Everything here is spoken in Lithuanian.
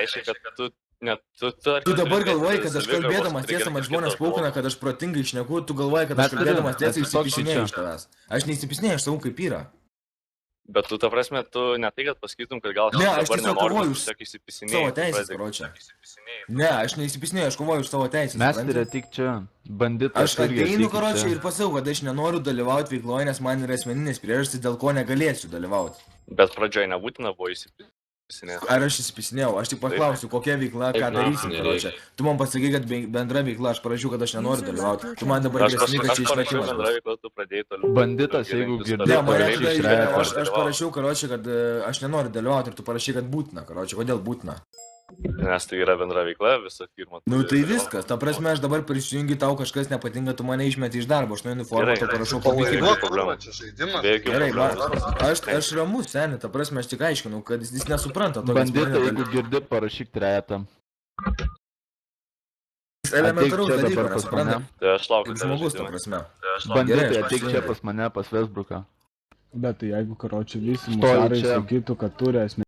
reiškia, kad tu Tu dabar galvoji, kad aš kalbėdamas tiesą man žmonės paukina, kad aš protingai šneku, tu galvoji, kad aš kalbėdamas tiesą išsipisinėjau iš tavęs. Aš neįsipisinėjau, aš savų kaip yra. Bet tu, ta prasme, tu ne tai, kad pasakytum, kad gal Ne, aš tiesiog kovoju už tiesiog įsipisinėjai. savo teisės, karočią. Ne, aš neįsipisinėjau, aš kovoju už savo teisės. Mes yra tik čia, banditas. Aš ateinu, karočią, ir pasakau, kad aš nenoriu dalyvauti veikloje, nes man yra asmeninės priežastys, dėl ko negalėsiu dalyvauti. Bet pradžioje nebūtina buvo įsipisinėti. Ar aš įsipisinėjau? Aš tik paklausiu, kokia veikla, ką darysim, karočią. Tu man pasakai, kad bendra veikla, aš parašiau, kad aš nenoriu dalyvauti. Tu man dabar grėsini, kad čia išmetimas. Banditas, jeigu girdėjai, Ne, man aš parašiau, karočią, kad aš nenoriu dalyvauti ir tu parašai, kad būtina, karočią. Kodėl būtina? Nes tai yra bendra veikla, visa firma. Nu tai viskas, ta prasme, aš dabar prisijungi, tau kažkas nepatinka, tu mane išmeti iš darbo, aš nueinu formą, tu parašau pavyzdį. Gerai, aš ramus, seniai, ta prasme, aš tik aiškinu, kad jis nesupranta to, kas banditai, jeigu girdi, parašyk trejetą. elementaraus dalyko, nesupranta. Tai aš laukiu. Kaip žmogus, ta prasme. Banditai, ateik čia pas mane, pas Vesbruką. Bet tai jeigu, karočią, visi musarai sakytų, kad turi esmė.